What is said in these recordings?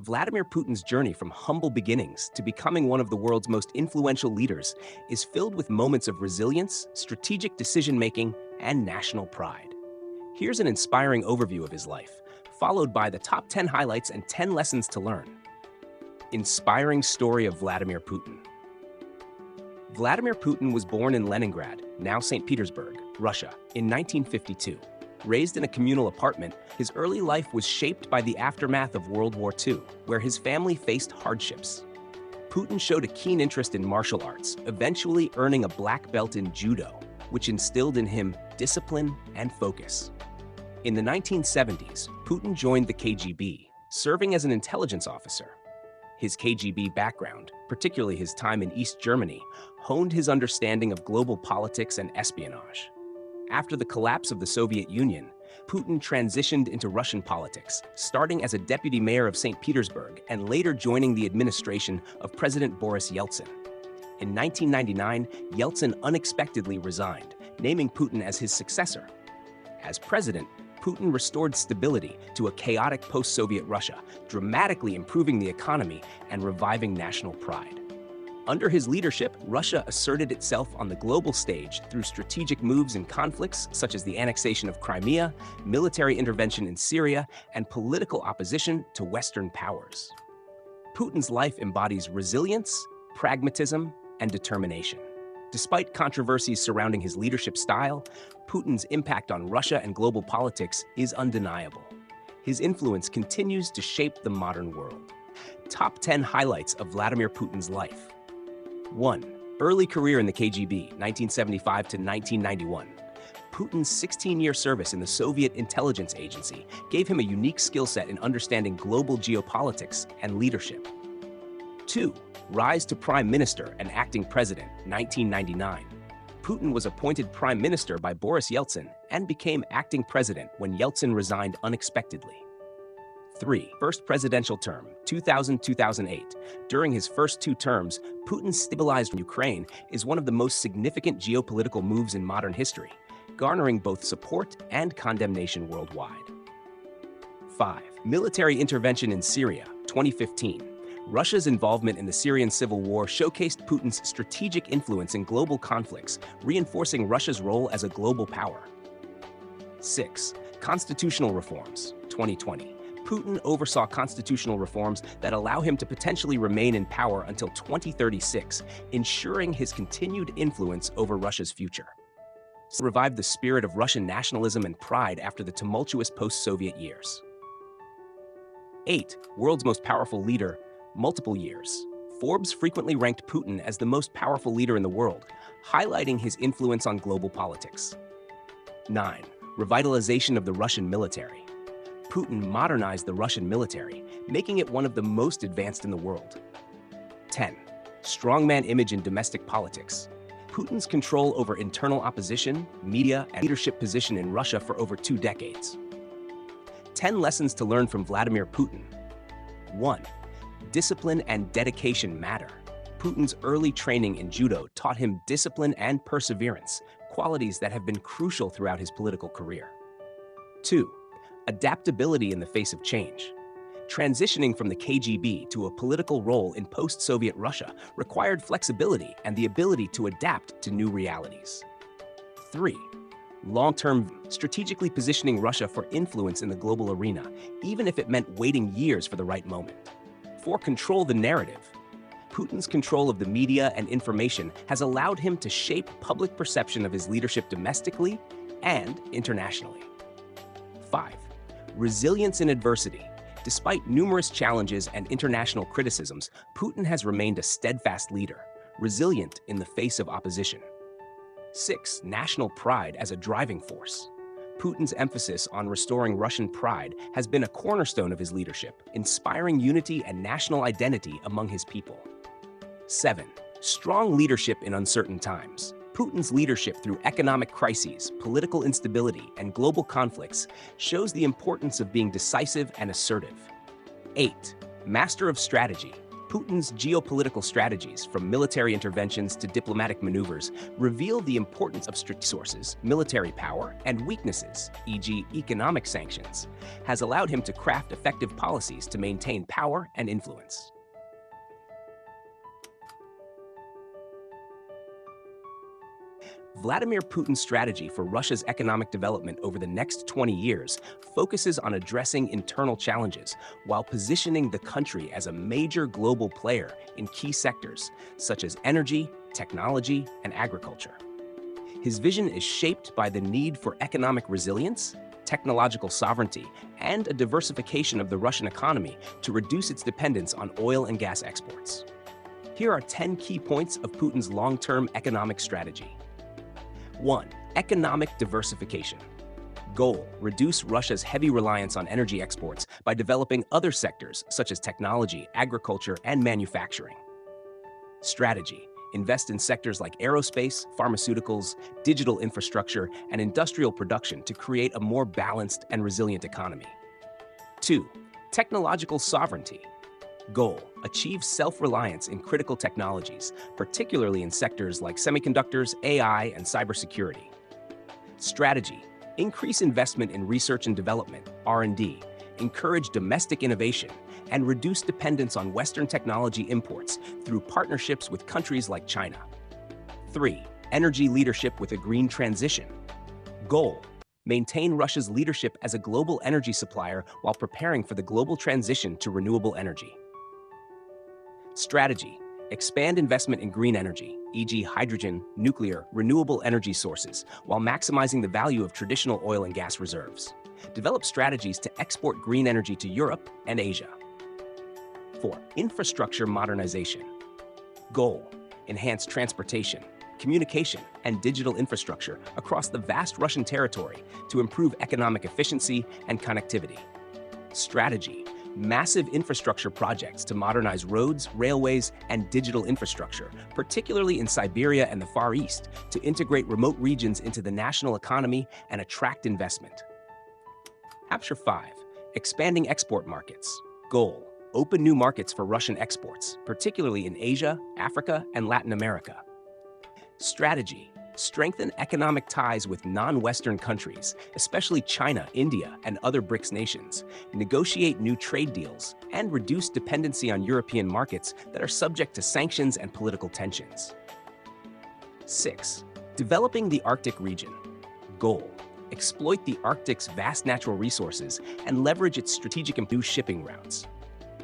Vladimir Putin's journey from humble beginnings to becoming one of the world's most influential leaders is filled with moments of resilience, strategic decision-making, and national pride. Here's an inspiring overview of his life, followed by the top 10 highlights and 10 lessons to learn. Inspiring story of Vladimir Putin. Vladimir Putin was born in Leningrad, now St. Petersburg, Russia, in 1952. Raised in a communal apartment, his early life was shaped by the aftermath of World War II, where his family faced hardships. Putin showed a keen interest in martial arts, eventually earning a black belt in judo, which instilled in him discipline and focus. In the 1970s, Putin joined the KGB, serving as an intelligence officer. His KGB background, particularly his time in East Germany, honed his understanding of global politics and espionage. After the collapse of the Soviet Union, Putin transitioned into Russian politics, starting as a deputy mayor of St. Petersburg and later joining the administration of President Boris Yeltsin. In 1999, Yeltsin unexpectedly resigned, naming Putin as his successor. As president, Putin restored stability to a chaotic post-Soviet Russia, dramatically improving the economy and reviving national pride. Under his leadership, Russia asserted itself on the global stage through strategic moves in conflicts such as the annexation of Crimea, military intervention in Syria, and political opposition to Western powers. Putin's life embodies resilience, pragmatism, and determination. Despite controversies surrounding his leadership style, Putin's impact on Russia and global politics is undeniable. His influence continues to shape the modern world. Top 10 highlights of Vladimir Putin's life. 1. Early career in the KGB, 1975 to 1991. Putin's 16-year service in the Soviet intelligence agency gave him a unique skill set in understanding global geopolitics and leadership. 2. Rise to prime minister and acting president, 1999. Putin was appointed prime minister by Boris Yeltsin and became acting president when Yeltsin resigned unexpectedly. 3. First presidential term, 2000-2008. During his first two terms, Putin stabilized Ukraine is one of the most significant geopolitical moves in modern history, garnering both support and condemnation worldwide. 5. Military intervention in Syria, 2015. Russia's involvement in the Syrian civil war showcased Putin's strategic influence in global conflicts, reinforcing Russia's role as a global power. 6. Constitutional reforms, 2020. Putin oversaw constitutional reforms that allow him to potentially remain in power until 2036, ensuring his continued influence over Russia's future. Revived the spirit of Russian nationalism and pride after the tumultuous post-Soviet years. 8. World's most powerful leader, multiple years. Forbes frequently ranked Putin as the most powerful leader in the world, highlighting his influence on global politics. 9. Revitalization of the Russian military. Putin modernized the Russian military, making it one of the most advanced in the world. 10. Strongman image in domestic politics. Putin's control over internal opposition, media, and leadership position in Russia for over 2 decades. 10 lessons to learn from Vladimir Putin. 1. Discipline and dedication matter. Putin's early training in judo taught him discipline and perseverance, qualities that have been crucial throughout his political career. 2. Adaptability in the face of change. Transitioning from the KGB to a political role in post-Soviet Russia required flexibility and the ability to adapt to new realities. 3. Long-term, strategically positioning Russia for influence in the global arena, even if it meant waiting years for the right moment. 4. Control the narrative. Putin's control of the media and information has allowed him to shape public perception of his leadership domestically and internationally. 5. Resilience in adversity. Despite numerous challenges and international criticisms, Putin has remained a steadfast leader, resilient in the face of opposition. 6. National pride as a driving force. Putin's emphasis on restoring Russian pride has been a cornerstone of his leadership, inspiring unity and national identity among his people. 7. Strong leadership in uncertain times. Putin's leadership through economic crises, political instability, and global conflicts shows the importance of being decisive and assertive. 8. Master of strategy. Putin's geopolitical strategies, from military interventions to diplomatic maneuvers, reveal the importance of strategic sources, military power, and weaknesses, e.g., economic sanctions, has allowed him to craft effective policies to maintain power and influence. Vladimir Putin's strategy for Russia's economic development over the next 20 years focuses on addressing internal challenges while positioning the country as a major global player in key sectors such as energy, technology, and agriculture. His vision is shaped by the need for economic resilience, technological sovereignty, and a diversification of the Russian economy to reduce its dependence on oil and gas exports. Here are 10 key points of Putin's long-term economic strategy. 1. Economic diversification. Goal: reduce Russia's heavy reliance on energy exports by developing other sectors such as technology, agriculture, and manufacturing. Strategy: invest in sectors like aerospace, pharmaceuticals, digital infrastructure, and industrial production to create a more balanced and resilient economy. 2. Technological sovereignty. Goal: achieve self-reliance in critical technologies, particularly in sectors like semiconductors, AI, and cybersecurity. Strategy: increase investment in research and development, R&D, encourage domestic innovation, and reduce dependence on Western technology imports through partnerships with countries like China. 3. Energy leadership with a green transition. Goal: maintain Russia's leadership as a global energy supplier while preparing for the global transition to renewable energy. Strategy: expand investment in green energy, e.g. hydrogen, nuclear, renewable energy sources, while maximizing the value of traditional oil and gas reserves. Develop strategies to export green energy to Europe and Asia. 4. Infrastructure modernization. Goal: enhance transportation, communication, and digital infrastructure across the vast Russian territory to improve economic efficiency and connectivity. Strategy: massive infrastructure projects to modernize roads, railways, and digital infrastructure, particularly in Siberia and the Far East, to integrate remote regions into the national economy and attract investment. Chapter 5. Expanding export markets. Goal: open new markets for Russian exports, particularly in Asia, Africa, and Latin America. Strategy: strengthen economic ties with non-Western countries, especially China, India, and other BRICS nations, negotiate new trade deals, and reduce dependency on European markets that are subject to sanctions and political tensions. 6. Developing the Arctic region. Goal: exploit the Arctic's vast natural resources and leverage its strategic new shipping routes.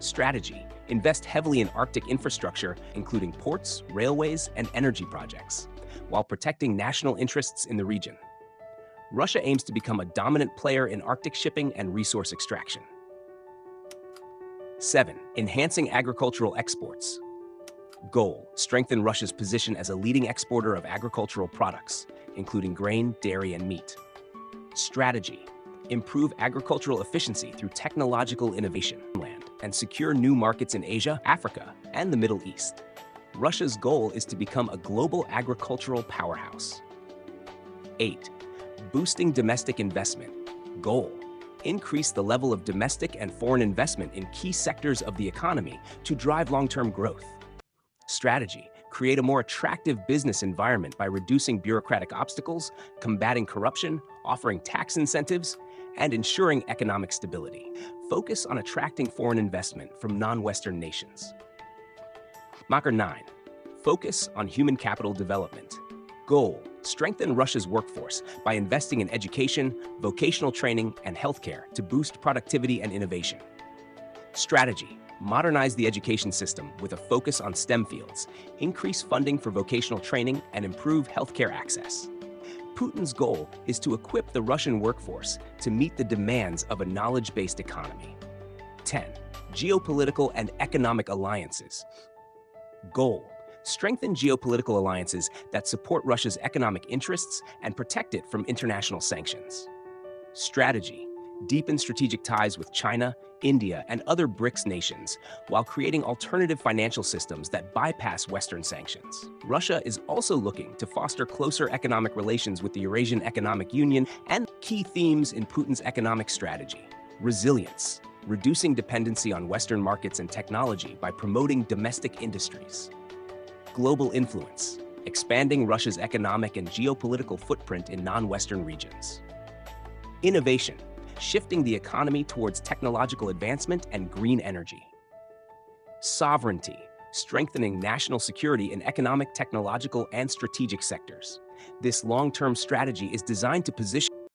Strategy: invest heavily in Arctic infrastructure, including ports, railways, and energy projects, while protecting national interests in the region. Russia aims to become a dominant player in Arctic shipping and resource extraction. 7. Enhancing agricultural exports. Goal: strengthen Russia's position as a leading exporter of agricultural products, including grain, dairy, and meat. Strategy: improve agricultural efficiency through technological innovation and secure new markets in Asia, Africa, and the Middle East. Russia's goal is to become a global agricultural powerhouse. 8. Boosting domestic investment. Goal: increase the level of domestic and foreign investment in key sectors of the economy to drive long-term growth. Strategy: create a more attractive business environment by reducing bureaucratic obstacles, combating corruption, offering tax incentives, and ensuring economic stability. Focus on attracting foreign investment from non-Western nations. Marker 9. Focus on human capital development. Goal: strengthen Russia's workforce by investing in education, vocational training, and healthcare to boost productivity and innovation. Strategy: modernize the education system with a focus on STEM fields, increase funding for vocational training, and improve healthcare access. Putin's goal is to equip the Russian workforce to meet the demands of a knowledge-based economy. 10. Geopolitical and economic alliances. Goal: strengthen geopolitical alliances that support Russia's economic interests and protect it from international sanctions. Strategy: deepen strategic ties with China, India, and other BRICS nations while creating alternative financial systems that bypass Western sanctions. Russia is also looking to foster closer economic relations with the Eurasian Economic Union and key themes in Putin's economic strategy. Resilience. reducing dependency on Western markets and technology by promoting domestic industries. Global influence, expanding Russia's economic and geopolitical footprint in non-Western regions. Innovation, shifting the economy towards technological advancement and green energy. Sovereignty, strengthening national security in economic, technological, and strategic sectors. This long-term strategy is designed to position